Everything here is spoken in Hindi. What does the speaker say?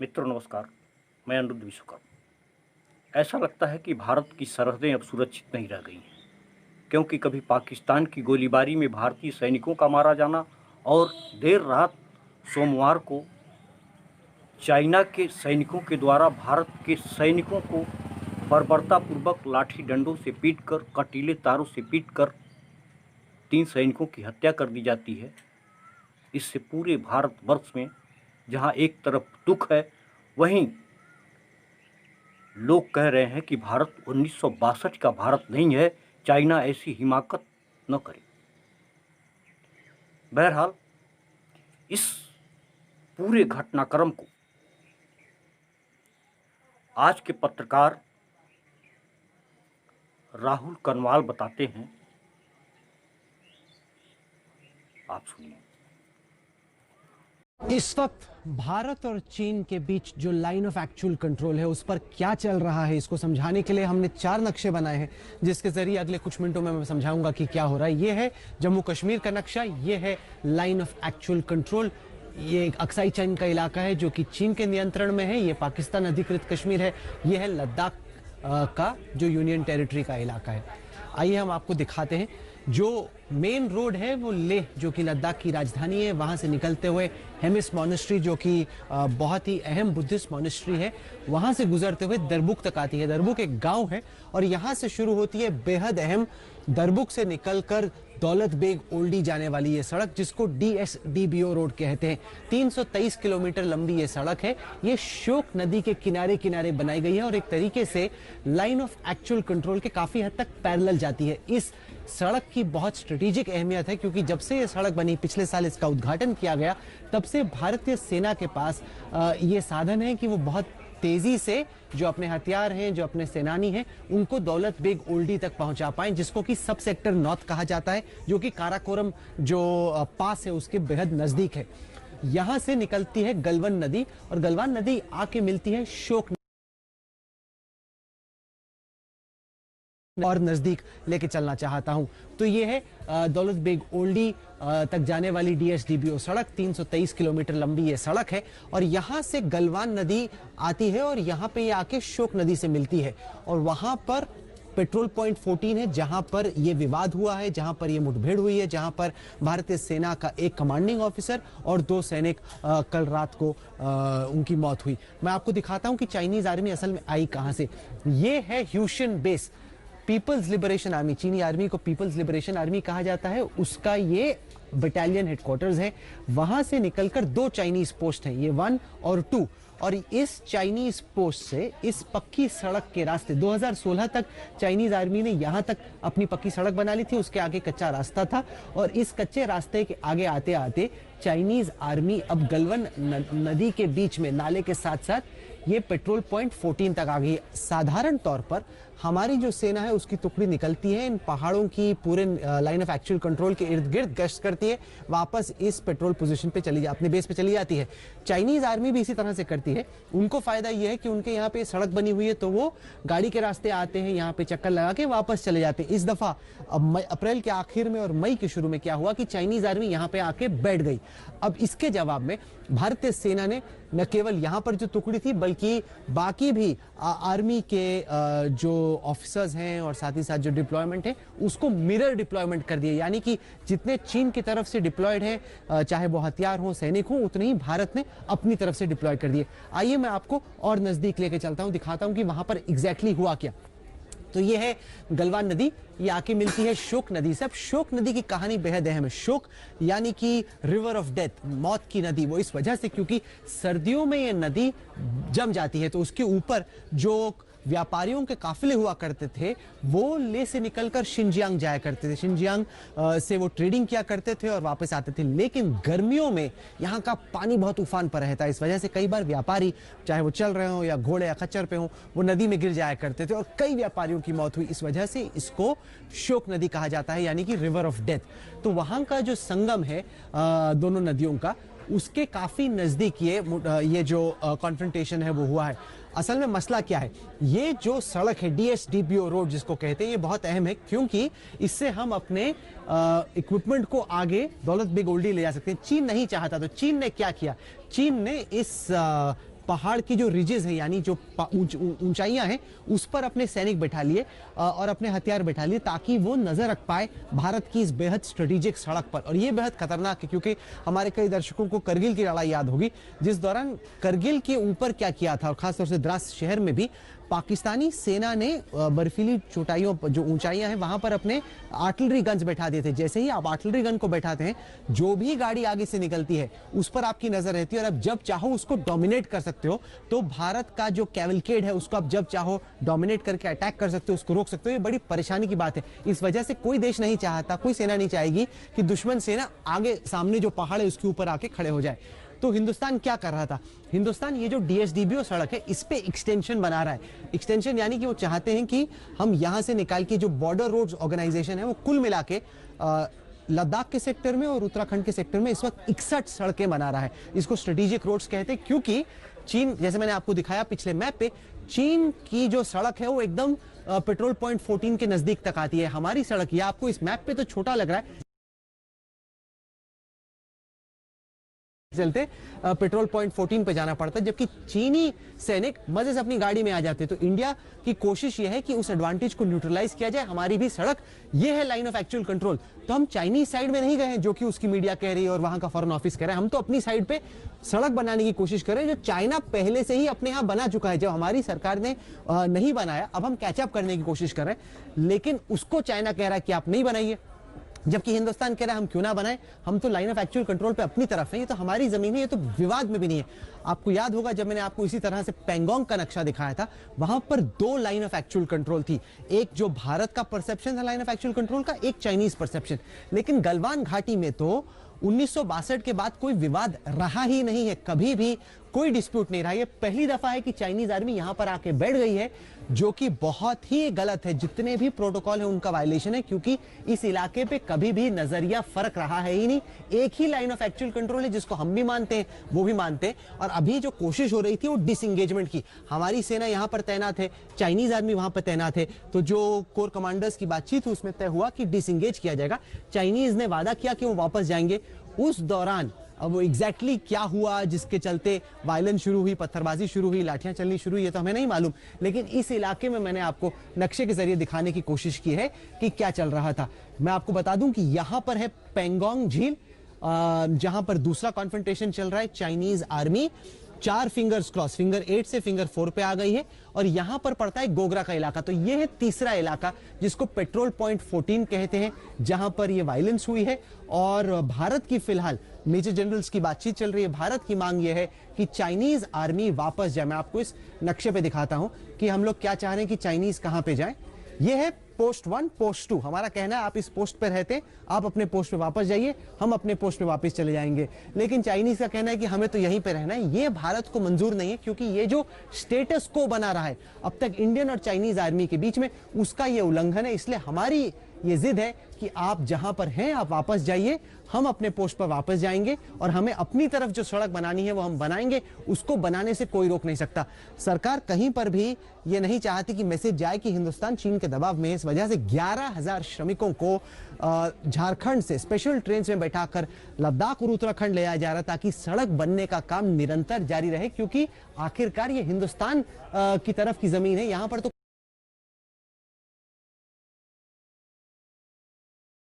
मित्रों नमस्कार। मैं अनिरुद्ध विश्वकर्मा। ऐसा लगता है कि भारत की सरहदें अब सुरक्षित नहीं रह गई हैं, क्योंकि कभी पाकिस्तान की गोलीबारी में भारतीय सैनिकों का मारा जाना और देर रात सोमवार को चाइना के सैनिकों के द्वारा भारत के सैनिकों को बर्बरतापूर्वक लाठी डंडों से पीटकर, कटीले तारों से पीटकर 3 सैनिकों की हत्या कर दी जाती है। इससे पूरे भारतवर्ष में जहां एक तरफ दुख है, वहीं लोग कह रहे हैं कि भारत 1962 का भारत नहीं है, चाइना ऐसी हिमाकत न करे। बहरहाल इस पूरे घटनाक्रम को आज के पत्रकार राहुल कनवाल बताते हैं, आप सुनिए। इस वक्त भारत और चीन के बीच जो लाइन ऑफ एक्चुअल कंट्रोल है उस पर क्या चल रहा है, इसको समझाने के लिए हमने 4 नक्शे बनाए हैं, जिसके जरिए अगले कुछ मिनटों में मैं समझाऊंगा कि क्या हो रहा है। ये है जम्मू कश्मीर का नक्शा, ये है लाइन ऑफ एक्चुअल कंट्रोल। ये एक अक्साई चीन का इलाका है जो कि चीन के नियंत्रण में है। ये पाकिस्तान अधिकृत कश्मीर है। ये है लद्दाख का जो यूनियन टेरिटरी का इलाका है। आइए हम आपको दिखाते हैं। जो मेन रोड है वो लेह, जो कि लद्दाख की राजधानी है, वहां से निकलते हुए हेमिस मॉनेस्ट्री, जो कि बहुत ही अहम बुद्धिस्ट मॉनेस्ट्री है, वहां से गुजरते हुए दरबुक तक आती है। दरबुक एक गांव है और यहां से शुरू होती है बेहद अहम दरबुक से निकलकर दौलत बेग ओल्डी जाने वाली ये सड़क, जिसको DSDBO रोड कहते हैं। 323 किलोमीटर लंबी ये सड़क है। ये शोक नदी के किनारे किनारे बनाई गई है और एक तरीके से लाइन ऑफ एक्चुअल कंट्रोल के काफी हद तक पैरेलल जाती है। इस सड़क की बहुत स्ट्रेटेजिक अहमियत है, क्योंकि जब से ये सड़क बनी, पिछले साल इसका उद्घाटन किया गया, तब से भारतीय सेना के पास ये साधन है कि वो बहुत तेजी से जो अपने हथियार हैं, जो अपने सेनानी हैं, उनको दौलत बेग ओल्डी तक पहुंचा पाएं, जिसको कि सब सेक्टर नॉर्थ कहा जाता है, जो कि काराकोरम जो पास है उसके बेहद नजदीक है। यहां से निकलती है गलवान नदी और गलवान नदी आके मिलती है शोक और नजदीक लेके चलना चाहता हूं तो ये है दौलत बेग ओल्डी तक जाने वाली DSDBO सड़क। 323 किलोमीटर लंबी ये सड़क है और यहां से गलवान नदी आती है और यहां पे ये आके शोक नदी से मिलती है। और वहां पर पेट्रोल पॉइंट 14 है, जहां पर ये विवाद हुआ है, जहां पर ये मुठभेड़ हुई है, जहां पर भारतीय सेना का एक कमांडिंग ऑफिसर और 2 सैनिक कल रात को उनकी मौत हुई। मैं आपको दिखाता हूं कि चाइनीज आर्मी असल में आई कहां से। ये है ह्यूशन बेस, पीपल्स लिबरेशन आर्मी, चीनी आर्मी को पीपल्स लिबरेशन आर्मी कहा जाता है, उसका ये बटालियन हेडक्वार्टर्स है। वहां से निकलकर 2 चाइनीज पोस्ट हैं, ये 1 और 2। और इस चाइनीज पोस्ट से इस पक्की सड़क के रास्ते 2016 तक चाइनीज आर्मी ने यहां तक अपनी पक्की सड़क बना ली थी। उसके आगे कच्चा रास्ता था और इस कच्चे रास्ते के आगे आते आते चाइनीज आर्मी अब गलवान नदी के बीच में, नाले के साथ साथ ये पेट्रोल पॉइंट 14 तक आ गई। साधारण तौर पर हमारी जो सेना है उसकी टुकड़ी निकलती है, इन पहाड़ों की पूरे लाइन ऑफ एक्चुअल कंट्रोल के इर्द गिर्द गश्त करती है, वापस इस पेट्रोल पोजीशन पे अपने बेस पे चली जाती है। चाइनीज आर्मी भी इसी तरह से करती है। उनको फायदा यह है कि उनके यहाँ पे सड़क बनी हुई है, तो वो गाड़ी के रास्ते आते हैं, यहाँ पे चक्कर लगा के वापस चले जाते हैं। इस दफा अब अप्रैल के आखिर में और मई के शुरू में क्या हुआ कि चाइनीज आर्मी यहाँ पे आके बैठ गई। अब इसके जवाब में भारतीय सेना ने न केवल यहां पर जो टुकड़ी थी, बल्कि बाकी भी आर्मी के जो ऑफिसर्स हैं और साथ ही साथ जो डिप्लॉयमेंट है, उसको मिरर डिप्लॉयमेंट कर दिया। यानी कि जितने चीन की तरफ से डिप्लॉयड हैं, चाहे वो हथियार हो, सैनिक हो, उतने ही भारत ने अपनी तरफ से डिप्लॉय कर दिए। आइए मैं आपको और नजदीक लेके चलता हूं, दिखाता हूं कि वहां पर एग्जैक्टली हुआ क्या। तो ये है गलवान नदी, ये आके मिलती है शोक नदी से। अब शोक नदी की कहानी बेहद अहम है। शोक यानी कि रिवर ऑफ डेथ, मौत की नदी। वो इस वजह से क्योंकि सर्दियों में ये नदी जम जाती है, तो उसके ऊपर जो व्यापारियों के काफिले हुआ करते थे वो ले से निकलकर शिनजियांग जाया करते थे। शिनजियांग से वो ट्रेडिंग किया करते थे और वापस आते थे। लेकिन गर्मियों में यहाँ का पानी बहुत उफान पर रहता है, इस वजह से कई बार व्यापारी, चाहे वो चल रहे हो या घोड़े या खच्चर पे हो, वो नदी में गिर जाया करते थे और कई व्यापारियों की मौत हुई। इस वजह से इसको शोक नदी कहा जाता है, यानी कि रिवर ऑफ डेथ। तो वहां का जो संगम है दोनों नदियों का, उसके काफी नजदीक ये जो कॉन्फ्रंटेशन है वो हुआ है। असल में मसला क्या है, ये जो सड़क है DSDBO रोड जिसको कहते हैं, ये बहुत अहम है, क्योंकि इससे हम अपने इक्विपमेंट को आगे दौलत बेग ओल्डी ले जा सकते हैं। चीन नहीं चाहता, तो चीन ने क्या किया, चीन ने इस पहाड़ की जो रिजेस है यानी जो ऊंचाइयां हैं उस पर अपने सैनिक बैठा लिए और अपने हथियार बैठा लिए ताकि वो नजर रख पाए भारत की इस बेहद स्ट्रेटेजिक सड़क पर। और ये बेहद खतरनाक है क्योंकि हमारे कई दर्शकों को करगिल की लड़ाई याद होगी, जिस दौरान करगिल के ऊपर क्या किया था और खासतौर से द्रास शहर में भी पाकिस्तानी सेना ने बर्फीली चोटाइयों पर जो ऊंचाइयां हैं वहां पर अपने आर्टिलरी गन्स बैठा दिए थे। जैसे ही आप आर्टिलरी गन को बैठाते हैं, जो भी गाड़ी आगे से निकलती है उस पर आपकी नजर रहती है और आप जब चाहो उसको डोमिनेट कर सकते हो। तो भारत का जो कैवलकेड है उसको आप जब चाहो डोमिनेट करके अटैक कर सकते हो, उसको रोक सकते हो। ये बड़ी परेशानी की बात है। इस वजह से कोई देश नहीं चाहता, कोई सेना नहीं चाहेगी कि दुश्मन सेना आगे सामने जो पहाड़ है उसके ऊपर आके खड़े हो जाए। तो हिंदुस्तान क्या कर रहा था? हिंदुस्तान ये जो DSDBO सड़क है इस पे एक्सटेंशन बना रहा है। एक्सटेंशन यानी कि वो चाहते हैं कि हम यहां से निकाल के जो बॉर्डर रोड्स ऑर्गेनाइजेशन है वो कुल मिला के लद्दाख के सेक्टर में और उत्तराखंड के सेक्टर में इस वक्त 61 सड़कें बना रहा है। इसको स्ट्रेटेजिक रोड्स कहते हैं क्योंकि चीन, जैसे मैंने आपको दिखाया पिछले मैप पे, चीन की जो सड़क है वो एकदम पेट्रोल पॉइंट 14 के नजदीक तक आती है। हमारी सड़क, ये आपको इस मैप पे तो छोटा लग रहा है, चलते पेट्रोल पॉइंट 14 पे जाना पड़ता है, जबकि चीनी सैनिक मजे से अपनी गाड़ी में आ जाते। तो इंडिया की कोशिश यह है कि उस एडवांटेज को न्यूट्रलाइज किया जाए। हमारी भी सड़क, ये है लाइन ऑफ एक्चुअल कंट्रोल। तो हम चाइनीज साइड में नहीं गए हैं जो कि उसकी मीडिया कह रही है और वहां का फॉरेन ऑफिस कह रहा है। हम तो अपनी साइड पे सड़क बनाने की कोशिश कर रहे हैं जो चाइना पहले से ही अपने यहां बना चुका है। जब हमारी सरकार ने नहीं बनाया, अब हम कैचअप करने की कोशिश कर रहे हैं, लेकिन उसको चाइना कह रहा है कि आप नहीं बनाइए, जबकि हिंदुस्तान कह रहा है हम क्यों ना बनाएं, हम तो लाइन ऑफ एक्चुअल कंट्रोल पे अपनी तरफ है, ये तो हमारी जमीन है, ये तो विवाद में भी नहीं है। आपको याद होगा जब मैंने आपको इसी तरह से पेंगोंग का नक्शा दिखाया था, वहां पर 2 लाइन ऑफ एक्चुअल कंट्रोल थी, एक जो भारत का परसेप्शन था लाइन ऑफ एक्चुअल कंट्रोल का, एक चाइनीज परसेप्शन। लेकिन गलवान घाटी में तो 1962 के बाद कोई विवाद रहा ही नहीं है, कभी भी कोई डिस्प्यूट नहीं रहा। ये पहली दफा है कि चाइनीज आर्मी यहां पर आके बैठ गई है, जो कि बहुत ही गलत है। जितने भी प्रोटोकॉल है उनका वायलेशन है, क्योंकि इस इलाके पे कभी भी नजरिया फर्क रहा है ही नहीं। एक ही लाइन ऑफ एक्चुअल कंट्रोल है जिसको हम भी मानते हैं, वो भी मानते हैं। और अभी जो कोशिश हो रही थी वो डिसएंगेजमेंट की, हमारी सेना यहां पर तैनात है, चाइनीज आर्मी वहां पर तैनात है, तो जो कोर कमांडर्स की बातचीत हुई उसमें तय हुआ कि डिसएंगेज किया जाएगा। चाइनीज ने वादा किया कि वो वापस जाएंगे। उस दौरान अब वो एग्जैक्टली क्या हुआ जिसके चलते वायलेंस शुरू हुई, पत्थरबाजी शुरू हुई, लाठियां चलनी शुरू हुई, ये तो हमें नहीं मालूम। लेकिन इस इलाके में मैंने आपको नक्शे के जरिए दिखाने की कोशिश की है कि क्या चल रहा था। मैं आपको बता दूं कि यहां पर है पेंगोंग झील, जहां पर दूसरा कॉन्फ्रंटेशन चल रहा है। Chinese army 4 fingers cross, finger 8 से फिंगर 4 पे आ गई है और यहां पर पड़ता है गोगरा का इलाका। तो यह है तीसरा इलाका जिसको पेट्रोल पॉइंट 14 कहते हैं, जहां पर यह वायलेंस हुई है। और भारत की फिलहाल मेजर जनरल्स की बातचीत चल रही है। भारत की मांग यह है कि चाइनीज आर्मी वापस जाए। मैं आपको इस नक्शे पे दिखाता हूं कि हम लोग क्या चाह रहे हैं कि चाइनीज कहां पे जाए। यह है पोस्ट 1, पोस्ट 2। हमारा कहना है आप इस पोस्ट पर रहते, आप अपने पोस्ट पे वापस जाइए, हम अपने पोस्ट पे वापस चले जाएंगे। लेकिन चाइनीज का कहना है कि हमें तो यहीं पे रहना है। ये भारत को मंजूर नहीं है, क्योंकि ये जो स्टेटस को बना रहा है अब तक इंडियन और चाइनीज आर्मी के बीच में, उसका ये उल्लंघन है। इसलिए हमारी ये जिद है कि आप जहां पर हैं आप वापस जाइए, हम अपने पोस्ट पर वापस जाएंगे और हमें अपनी तरफ जो सड़क बनानी है वो हम बनाएंगे। उसको बनाने से कोई रोक नहीं सकता। सरकार कहीं पर भी ये नहीं चाहती कि मैसेज जाए कि हिंदुस्तान चीन के दबाव में। इस वजह से 11,000 श्रमिकों को झारखंड से स्पेशल ट्रेन में बैठाकर लद्दाख और उत्तराखंड ले जाया जा रहा, ताकि सड़क बनने का काम निरंतर जारी रहे, क्योंकि आखिरकार ये हिंदुस्तान की तरफ की जमीन है। यहां पर तो